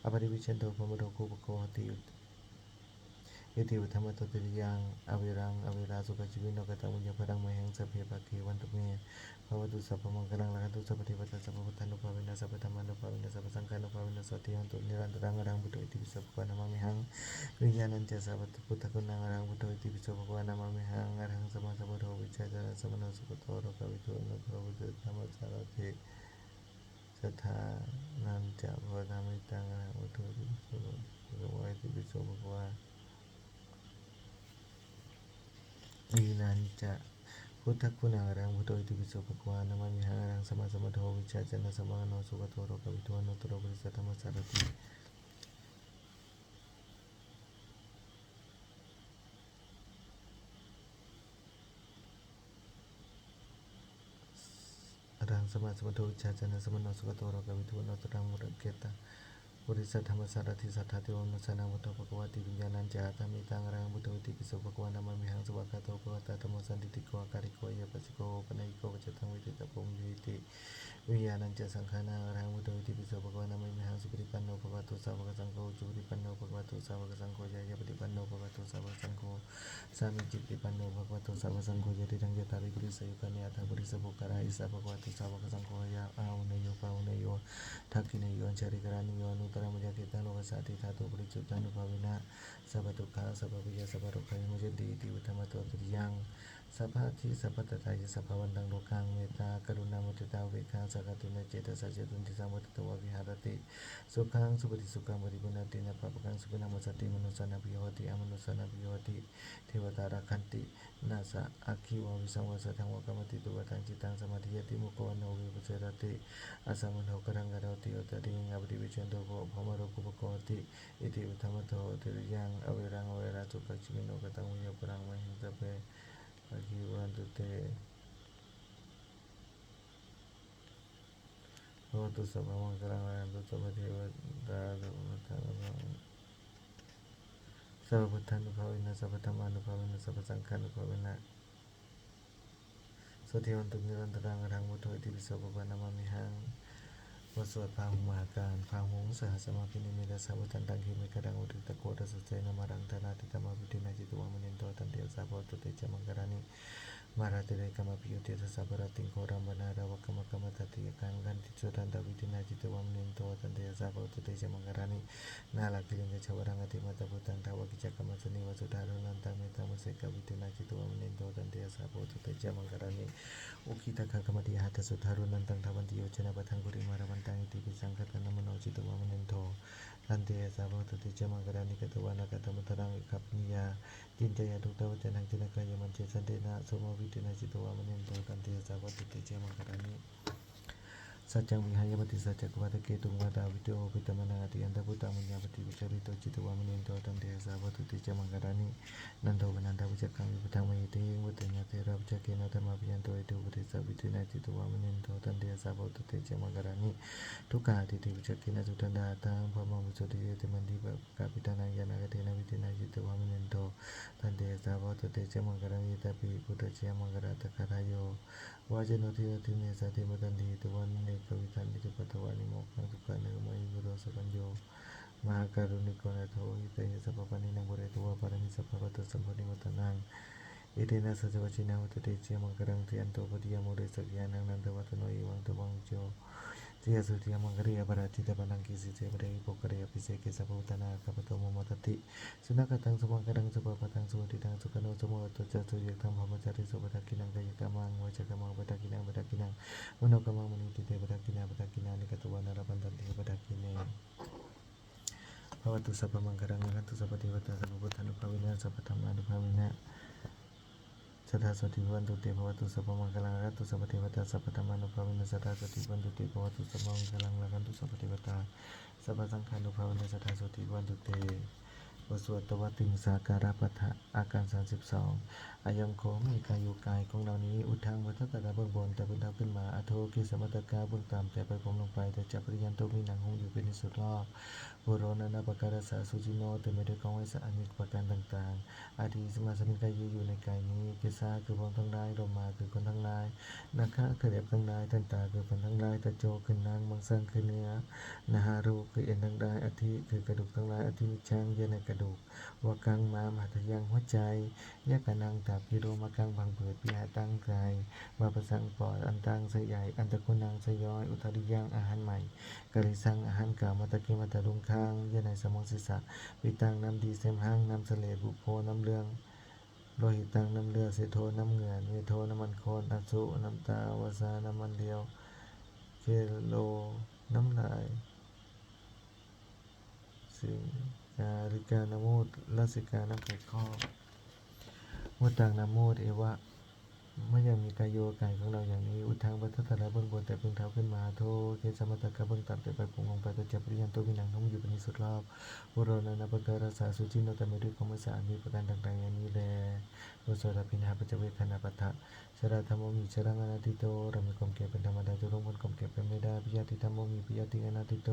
อปริวิเชนโตภมโรโคปโกหติยติอุธัมมะโตติริยังอวิรังอวิราสุขจิวิโนกตังมุญญพดังมหังสัพเพปะเกวันตุเมภวตุสัพพมังคลังละคันตุสัพพเทวตาสัพพพุทธานุภาเวนะสัพพธรรมานุภาเวนะสัพพสังฆานุภาเวนะสัตติยันตุนิรันตรังอรหังพุทโธติปิโสภควานามามิหังวิญญาณัญจสัพพพุทธคุณังอรหังพุทโธติปิโสภควานามามิหังอรหังสัมมาสัมพุทโธวิชาจารสัมมาสุขโตโลกวิทูอนุตตรวิสุทธัมมสารถิสัทธานันจะภวธรรมิตังอรหังพุทโธติปิโสภควาติปิโสภควาวินันจะภ พุทธคุณังอรังพุทโธอิติปิโสภะคะวานะมามิหังอรังสัมมาสัมพุทโธวิชชาจนะสัมมาโนสุขโตโรกวิทูอนุตตรบริสัทธรรมสารถิอรังสัมมาสัมพุทโธวิชชาจนะสัมมาโนสุขโตโรกวิทูอนุตตรังมุรเกตาบริษัทธรรมสารถิสัทธาเทวมนุสานังพุทโธภควติวิญญาณัญจาธรรมิตังอรังพุทโธอิติปิโสภควานามามิหังสวากาโตภวตาธัมโมสันติติโกอาการิโกเยปัสสิโกปนัยโกปัจจตังวิติตะปงวิติวิญญาณัญจสังขานังอรังพุทโธอิติปิโสภควานามามิหังสุปฏิปันโนภควตุสาวกสังโฆจุปฏิปันโนภควตุสาวกสังโฆยะปฏิปันโนภควตุสาวกสังโฆสามิจิปฏิปันโนภควตุสาวกสังโฆยะติทังยะตาริปุริสยุคานิอัตถปุริสภุการาอิสาภควตุสาวกสังโฆยะอาหุเนโยปาหุเนโยทักขิเนโยอัญชริกรานิโยอนุตตรมยะกิตังโลกัสสติธาตุปริจุตันุภาวินะสัพพทุกขาสัพพวิยะสัพพโรคาวิมุจติอิติอุตตมะโตตริยังสัพพะทิสัพพะตถายะสัพพะวันตังโลกังเมตตากรุณามุทิตาเวขังสักขตินะเจตสัจจตุนติสัมพุทธวะวิหารติสุขังสุปฏิสุขังปฏิปุณตินะปะปะกังสุขินังมัสสติมนุสสานัพพิโยติอมนุสสานัพพิโยติเทวตาราคันตินาสะอัคคิวะวิสังวสัทังวะกรรมติตุวะตังจิตังสมาธิยติมุขวันโนวิปัสสรติอาสัมมโนกรังกโรติโอตติงัปฏิวิชันโตโกภมโรกุปโกติอิติอุตตมะโตติริยังอเวรังอเวราจุปัจฉิมิโนกตังวิยปรังมหิงตเปภคิวันตุเตโหตุสัพพมังคลังอายันตุสัพพเทวตาสัพพพุทธานุภาเวนะสัพพพุทธานุภาเวนะสัพพธัมมานุภาเวนะสัพพสังฆานุภาเวนะสวดเทวันตุนิรันตรังอรังพุทโธอิติปิโสภะคะวะนะมามิหังวสวดพาหุมหาการพาหุงสหสมาพินิมิตาสัพพุทันตังคิมิกรังอุทิตโกทัสเสนามารังธนาติตมาพิตินาจิตวามนินโตตันเตียสัพพะตุเตจมังการานิมาราติเรกามพิยุติทัสสะปะระติงโครัมบนาราวะกมะกมะตัติยกังกันติโสตันตวิตินาจิตวามนินโตตันเตียสัพพะตุเตจมังการานินาลาคิลิงกชวรังอติมาตพุตังทาวกิจกรรมสนิวสุธารุนันตังเมตังมุเสกวิตินาจิตวามนินโตตันเตียสัพพะตุเตจมังการานิอุคิตะกะมติหัตสุธารุนันตังทวันติโยชนะปะทังกุริมาราวันตังอิติปิสังคตนะมโนจิตวามนินโตตันเตียสัพพะตุเตจมังการานิกตวานะกตมตรังอิคัปนิยาจินจยาทุกตวัจนังจินกายมันเจสันเดนะสมวิตินาจิตวามนินโตตันเตียสัพพะตุเตจมังการานิสัจจังวิหายปฏิสัจจกวัตเกตุงวัตาวิโตปิตมนังอติยันตพุตตังมัญญาปฏิวิจาริโตจิตวามนินโตตันเตสัพพะตุเตจมังการานินันโทปนันทวิจักขังวิปทังมหิเตงวัตญาเทระวิจักเกนะธรรมะปิยันโตเอตุปฏิสัพวิตินาจิตวามนินโตตันเตสัพพะตุเตจมังการานิทุกขาติเตวิจักเกนะสุตันดาตังพระมังวิสุทธิเยติมันติปะกาปิตานังยานากเตนะวิตินาจิตวามนินโตตันเตสัพพะตุเตจมังการานิตาปิพุทธเจมังการาตคารายโยวาจโนทิติเนสติมตันติตวันเนกวิทันติปัตตวานิโมกขังทุกขานิโมหิบุโรสปัญโยมหาการุณิโกนาโทหิตยสัพพปานินังบุเรตุวาปารามิสัพพะตัสสัมปนิมุตตนังอิเตนะสัจวัชินาหุตเตเจมังกรังเทียนโตปฏิยามุเรสักยานังนันตวัตโนอิวังตวังโจเจสุติยมังกริยปราจิตปนังกิสิเจปเรโปกริยปิเสกิสัพพุตนาคัปโตโมมัตติสุนัขตังสมังกรังสุปปตังสุติตังสุขโนสมุตตะสุยตังพมจาริสุปทักกินังกายกรรมังวจกรรมังปทักกินังปทักกินังมโนกรรมังมณิติเตปทักกินังปทักกินังนิกตวานารปันตันติปทักกิเนภวตุสัพพมังคลังขันตุสัพพเทวตาสัพพพุทธานุภาเวนะสัพพธรรมานุภาเวนะสัทธาสติวันตุเตภวตุสัพพมังคลังขันตุสัพพเทวตาสัพพธรรมานุภาเวนะสัทธาสติวันตุเตภวตุสัพพมังคลังขันตุสัพพเทวตาสัพพสังฆานุภาเวนะสัทธาสติวันตุเตบทสวดตวติงสาการะปะทะอาการ32อายังโคมีกายอยู่กายของเรานี้อุทังวัฏตระเบื้องบนแต่บนเท้าขึ้นมาอโทกิสมัตตกาเบื้องต่ำแต่ไปผมลงไปแต่จับปริยันโตมีหนังหุ้มอยู่เป็นที่สุดรอบโบโรนานาปการสาสุจิโนแต่ไม่ได้ของไว้สะอาดมีประการต่างๆอาทิสมาสมิกายอยู่ในกายนี้กิสาคือพรทั้งหลายโลมาคือคนทั้งหลายนาคาคือเด็บทั้งหลายทันตาคือคนทั้งหลายตะโจคือนางมังสังคือเนื้อนาหารูคือเอ็นทั้งหลายอธิคือกระดูกทั้งหลายอธิมิชังเยในกระดูกวากังมามหัตยังหัวใจยะกานังตาพิโรมากังบังเปิดพิหาตั้งกายวาประสังปอดอันตังสยายอันตะกุนังสย้อยอุทาริยังอาหารใหม่กะลิสังอาหารเก่ามาตะกิมาตะลุงค้างเยในสมองศีรษะปิตังน้ำดีเสมหังน้ำเสลดบุโพน้ำเลืองโลหิตังน้ำเลือดเสโทน้ำเหงื่อเมโทน้ำมันโคนอสุน้ำตาวาสาน้ำมันเดียวเคโลน้ำลายสิ่งการิกานโมดลาสิกาน้ำไก่ข้อมุตังนโมดเอวะ เมื่อยังมีกายโยกายของเราอย่างนี้อุทางบัตตะเบื้องบนแต่เบื้องเท้าขึ้นมาโทเกสมัตตะกะเบื้องต่ำแต่ไปพุงลงไปตัวเจ็บปริยันตัววินังทั้งอยู่เป็นสุดรอบบุโรนันนะปะการัสสาสุจินโนตเมรุของมือสามีประการต่างๆอย่างนี้แลโอโสดาพินาปัจเจเวคณาปัฏฐะชราธรรมมีชรังอนัตติโตเรามีความเก็บเป็นธรรมดาจุลงพ้นความเก็บเป็นไม่ได้ปิยติธรรมมีปิยติอนัตติโต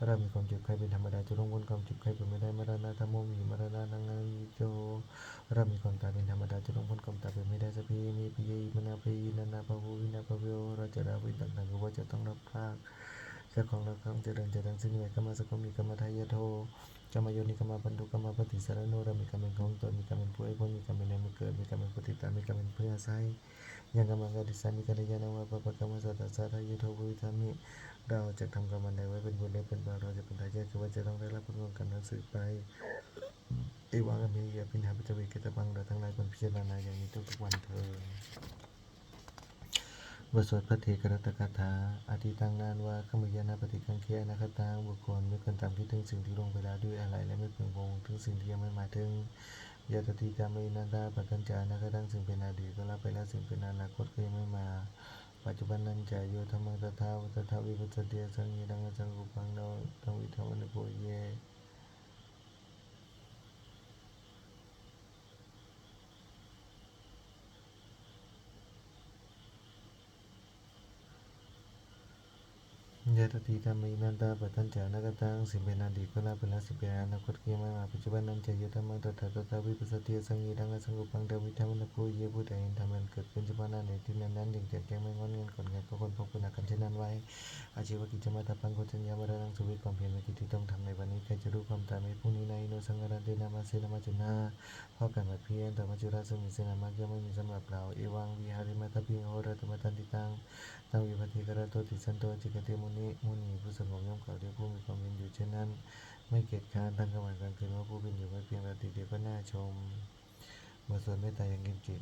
เรามีความเจ็บไข้เป็นธรรมดาจุลงพ้นความเจ็บไข้เป็นไม่ได้มรณะธรรมมีมรณะนังอนัตติโตเรามีความตายเป็นธรรมดาจุลงพ้นความตายเป็นไม่ได้สัพเพมีปิยมนาปินันนาภาวุวินาภาเวโอเราจะราวินต่างๆคือว่าจะต้องรับพากเจ้าของเราคำเจริญซึ่งมีกรรมสกุลมีกรรมทายโทกรรมโยนิกรรมบรรทุกรรมปฏิสารโนเรามีกรรมเป็นของตนมีกรรมเป็นผู้ให้ผลมีกรรมเป็นในมือเกิดมีกรรมเป็นปฏิตามีกรรมเป็นเพื่ออาศัยยังกรรมกดิสามีกัลยาณวะปะปะกรรมสัตตสาทายโทบุวิธามิเราจะทำกรรมใดไว้เป็นบุญและเป็นบาปเราจะเป็นทายาทคือว่าจะต้องได้รับผลของกรรมนั้นสืบไปเอวังอเมริยาพินาปัจเจเวกตบังเราทั้งหลายควรพิจารณาอย่างนี้ทุกๆวันเถิดบทสวดพระเถกรตกถาอธิตังนานว่าขมยานาปฏิกังเคียนาคตังบุคคลไม่ควรตามคิดถึงสิ่งที่ลงไปแล้วด้วยอะไรและไม่พึงพงถึงสิ่งที่ยังไม่มาถึงยาตติกามินันดาปัจจัญจานาคตังสิ่งเป็นอดีตก็ละไปแล้วสิ่งเป็นอนาคตก็ยังไม่มาปัจจุบันนั้นจะโยธรรมังตถาวัตถาวิปัสสติสังยิดังสังกุปังโนตังวิธรรมนุโกเยยาตติธรรมินันตาปัจจัญจานาคตังสิ่งเป็นอดีตก็ละไปแล้วสิ่งเป็นอนาคตก็ยังไม่มาปัจจุบันนั้นจะโยธรรมังตถาวิปัสสติสังยิดังสังกุปังโนวิธรรมนุโกเยผู้ใดเห็นธรรมมันเกิดขึ้นเฉพาะหน้าในที่นั้นๆอย่างแจ่มแจ้งไม่งอนเงินก่อนไงก็คนพบคุณกันเช่นนั้นไว้อาชีวกิจมาตาปังโคจัญญามรณังสุวิความเพียรเป็นกิจที่ต้องทำในวันนี้ใครจะรู้ความตายไม่พรุ่งนี้ในโนสังกัรันเตนามาเสนามาจุนาเพราะการบัดเพียรแต่มาจุราซึ่งมีเสนามากยังไม่มีสำหรับเราเอวังวิหาริมาตาปิโหรตมตันติตังตั้งวิภัติกระโตติสันโตจิกติมุนีผู้สงบย่อมกล่าวเรียกผู้มีความเพียรอยู่เช่นนั้นไม่เกียจค้านทั้งกลางวันกลางคืนว่าผู้เป็นอยู่ไม่เพียงราตรีเดียวก็น่าชมบทสวดเมตตาอย่างกิมจิ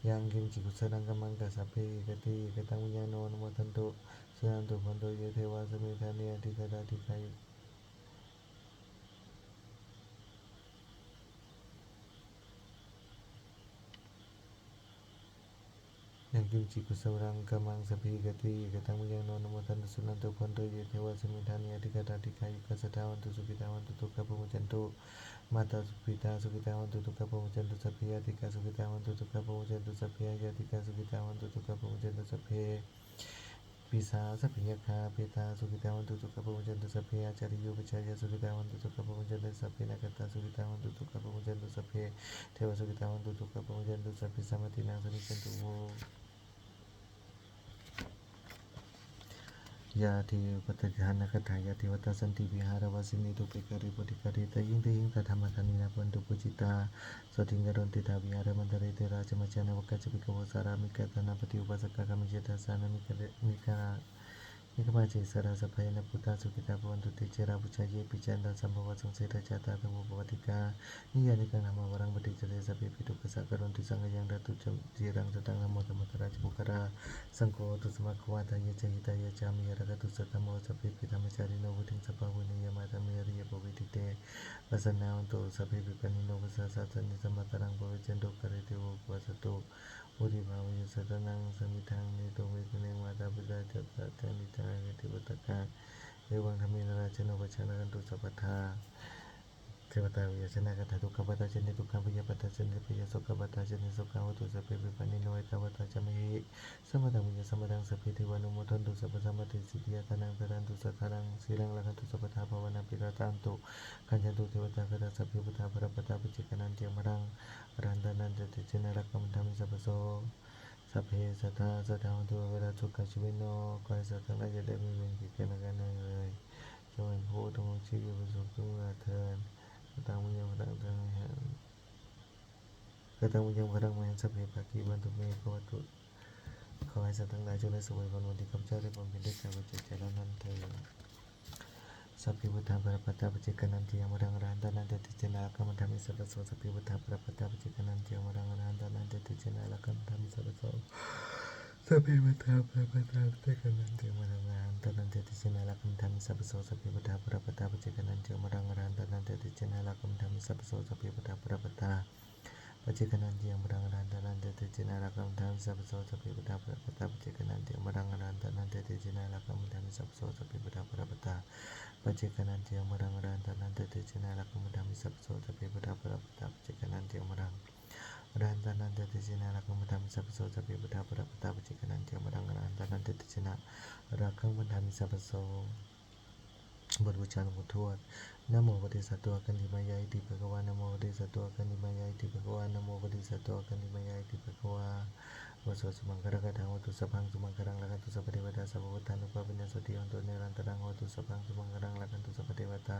ยังกิมจิกุศลังกัมมังกัสสะเพกติกตังวิญญาโนนโมทันโตสุนันตุพันโตเยเทวาสมิทานิอธิกาตาธิกายยังกิมจิกุศลังกัมมังสัพพิกติกตังวิญญาโนนโมทันโตสุนันตุพันโตเยเทวาสมิทานิอธิกาตาธิกายกัสสะทาวันตุสุขิตาวันตุทุกขโภจันตุมาตาสุปิตาสุขิตาวันตุทุกขโภจันตุสัพเพยติกาสุขิตาวันตุทุกขโภจันตุสัพเพยติกาสุขิตาวันตุทุกขโภจันตุสัพเพปิสาสัพพิยคาเปตาสุขิตาวันตุทุกขโภจันตุสัพเพอาจาริโยปัจจายสุขิตาวันตุทุกขโภจันตุสัพเพนักตาสุขิตาวันตุทุกขโภจันตุสัพเพเทวสุขิตาวันตุทุกขโภจันตุสัพเพสัมมตินังสนิจันตุโวยาทิปัตติหานคถายาทิวัตสันติวิหารวสินีตุปิการิปฏิการิตยิงติยิงตธรรมทานินาปันตุปุจิตาสติงกรณติตาวิหารมันตริเตราชมัจจานวกัจจปิกวสารามิกตนาปฏิอุปสกกามิเจตาสานามิกานิกมาเจสราสพายนพุทธาสุขิตาภวันตุเตเจราปุจเยปิจันตาสัมภวสังเสรจาตาธรรมปวัติกานิยานิกังธรรมวรังปฏิจเตสัพพิปิตุปัสสะกรณติสังฆยังดัตุจีรังสตังธรรมธรรมตราจมุขราสังโฆตุสมาขวาทายะจหิตายะจามิยระกตุสัตธรรมสัพพิปิธรรมจาริโนวุติงสัพพะวินิยมาธรรมิยริยปวิติเตปัสสนาวันโตสัพพิปิปันนิโนปัสสะสัจจนิสัมมาตรังปวิจันโตกะเรติโวปัสสตุอุริภาวะสัตนังสมิทังนิโตเวทเนมาตาปิตาจัตตาจานิจายติวัตกาเอวังธรรมินราชโนปัจจานันตุสัพพทาเทวตาวิยชนะกถาทุกขปัตตาชนิทุกขังพยาปัตตาชนิพยาสุขปัตตาชนิสุขังวัตุสัพเพปิปันนิโนเอตวัตตาจามหิสัมมาทังวิยสัมมาทังสัพพิเทวานุโมทันตุสัพพสัมปติสิทธิยตานังตรันตุสัทธานังสีลังลักันตุสัพพทาภวนาปิราตันตุขันจันตุเทวตาคตาสัพพิพุทธาภรปตาปิจิกนันเจมรังอรันตานันจติเจนะรักขมันธรรมิสัพพโสสัพเพสัทธาสัทธาวันตุเวลาทุกขชีวิโนกายสัตว์ทั้งหลายจะได้มีเวรกิจกันและกันเลยจงเป็นผู้ดำรงชีวิตประสบทุกเถิดตามวิญญาณพลังทางแห่งกระทำวิญญาณพลังแห่งสัพเพภาคีบรรทุเมฆวัตถุขอให้สัตว์ทั้งหลายจงได้สวยวันที่ข้าพเจ้าได้บำเพ็ญด้วยกายวาจาใจแล้วนั้นเถิดสัพพิพุทธาภรปตาปิจิกนันติยมรังอรหันตานันติเจนะกัมมันธรรมิสัพพโสสัพพิพุทธาภรปตาปิจิกนันติยมรังอรหันตานันติเจนะกัมมันธรรมิสัพพโสสัพพิพุทธาภรปตาปิจิกนันติยมรังอรหันตานันติเจนะกัมมันธรรมิสัพพโสสัพพิพุทธาภรปตาปิจิกนันติยมรังอรหันตานันติเจนะกัมมันธรรมิสัพพโสสัพพิพุทธาภรปตา ปัจเจกนันเตียงบรังอรันตนันเตติจินารักรรมธรรมสัพพโสสัพพิปทาปะปะตาปัจเจกนันเตียงบรังอรันตนันเตติจินารักรรมธรรมสัพพโสสัพพิปทาปะปะตาปัจเจกนันเตียงบรังอรันตนันเตติจินารักรรมธรรมสัพพโสสัพพิปทาปะปะตาปัจเจกนันเตียงบรังอรันตนันเตติจินารักรรมธรรมสัพพโสสัพพิปทาปะปะตาปัจเจกนันเตียงบรังอรันตนันเตติจินารักรรมธรรมสัพพโสบทบูชาหลวงปู่ทวดนะโมปฏิสัตตัวกันติมายาอิติภะคะวานะโมปฏิสัตตัวกันติมายาอิติภะคะวานะโมปฏิสัตตัวกันติมายาอิติภะคะวาวสสุมังคารกถาวัตุสัพพังสุมังคารังละกันตุสัพพเทวตาสัพพพุทธานุภาเวนะสติยันตุเนรันตรังวัตุสัพพังสุมังคารังละกันตุสัพพเทวตา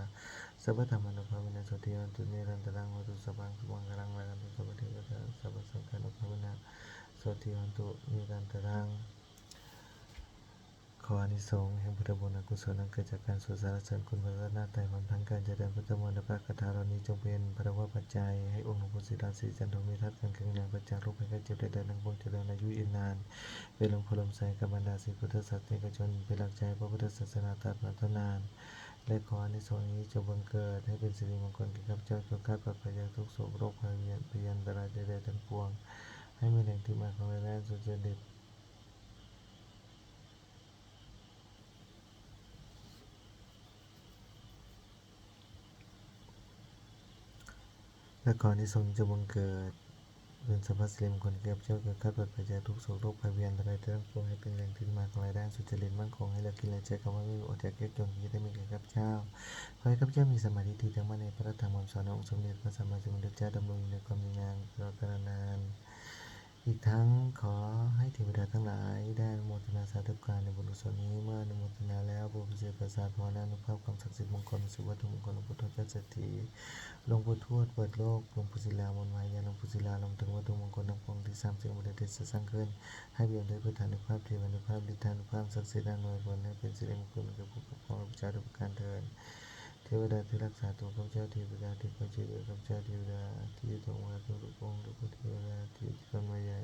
สัพพธรรมานุภาเวนะสติยันตุเนรันตรังวัตุสัพพังสุมังคารังละกันตุสัพพเทวตาสัพพสังฆานุภาเวนะสติยันตุเนรันตรังขออานิสงส์แห่งพุทธบุญกุศลนั้นเกิดจากการสวดสรรเสริญคุณพระรัตนตรัยพร้อมทั้งการเจริญพุทธมนต์และพระคาถาเหล่านี้จงเป็นพระวปัจจัยให้องค์หลวงปู่ศิลาศรีจันทมีทัศน์การแข็งแรงประจากโรคภัยไข้เจ็บใดๆทั้งปวงเจริญอายุยืนนานเป็นหลวงพ่อลมใสกับบรรดาศิษย์พุทธศาสนิกชนเป็นหลักใจพระพุทธศาสนาตราบนานนานและขออานิสงส์นี้จงบังเกิดให้เป็นสิริมงคลแก่ข้าพเจ้าจงคาดปลอดภัยจากทุกโศกโรคภัยพยันตรายใดๆทั้งปวงให้มีแหล่งที่มาของรายได้สุจริตและขออานิสงส์จงบังเกิดเป็นสัพพสิริมงคลแก่ข้าพเจ้าเกิดคาดปลอดภัยจากทุกโศกโรคภัยพยันตรายทั้งปวงให้เป็นแหล่งที่มาของรายได้สุจริตมั่นคงให้เลิกกินและใช้คำว่าไม่มีอดอยากแก้จนที่ได้มีแก่ข้าพเจ้าขอให้ข้าพเจ้ามีสมาธิที่ตั้งมั่นในพระธรรมคำสอนขององค์สมเด็จพระสัมมาสัมพุทธเจ้าดำรงอยู่ในความดีงามตลอดกาลนานอีกทั้งขอให้เทวดาทั้งหลายได้อนุโมทนาสาธุการในบุญกุศลนี้เมื่ออนุโมทนาแล้วผู้ประเสริฐประสาทภาวนานุภาพความศักดิ์สิทธิ์มงคลสุวัตถุมงคลหลวงปู่ทวดเจ้าเศรษฐีหลวงปู่ทวดเปิดโลกหลวงปู่ศิลามนมายาหลวงปู่ศิลาลงถึงวัตถุมงคลทั้งปวงที่30องค์เดชสร้างขึ้นให้เบี่ยงด้วยพุทธานุภาพเทวานุภาพฤทธานุภาพศักดิ์สิทธิ์อำนวยผลให้เป็นสิริมงคลแก่ผู้ปกครองและประชาชนทุกการเทินเทวดาที่รักษาตัวข้าพเจ้าเทวดาที่คอยช่วยเหลือข้าพเจ้าเทวดาที่ทรงมาทุกองค์ทุกเทวดาที่ตนมาใหญ่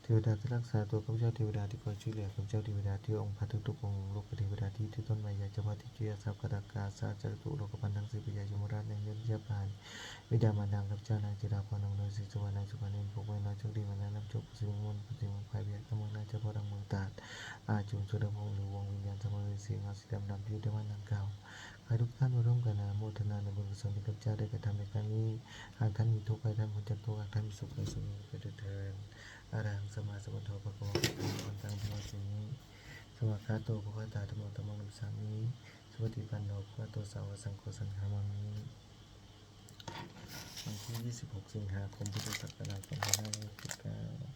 เทวดาที่รักษาตัวข้าพเจ้าเทวดาที่คอยช่วยเหลือข้าพเจ้าเทวดาที่องค์พระทุกๆองค์ลูกเทวดาที่ต้นไม้ใหญ่เจ้าพ่อที่เจียทรัพย์กระดากาศาจักรตุโลกพันธ์ทั้งสี่พญายมราชในเงินเจ้าพานวิดามารดาข้าพเจ้านางจิราพรนงนวลศรีสุวรรณนางสุพรรณินพวกแม่น้อยโชคดีมานาน้ำโชคสิริมงคลปฏิมงคลเบียดตะมังนาเจ้าพ่อดังเมืองตราดอาจุนสุดพงศ์หรือวงวิญญาณสมฤทธิ์เสียงอาศิดำที่อยู่ในวันดังกล่าวขอให้ทุกท่านมาร่วมกันอนุโมทนาในบุญกุศลที่ข้าพเจ้าได้กระทำในครั้งนี้หากท่านมีทุกข์ให้ท่านพ้นจากทุกข์หากท่านมีสุขให้สุขไปด้วยเถิดอะระหังสัมมาสัมพุทโธภะคะวะโตอะระหะตังสัมมาสัมพุทโธสวากขาโตภะคะวะตาธัมโมธัมมังนัมสสามิสุปฏิปันโนภะคะวะโตสาวกสังโฆสังฆามิวันที่26 สิงหาคมพุทธศักราช2569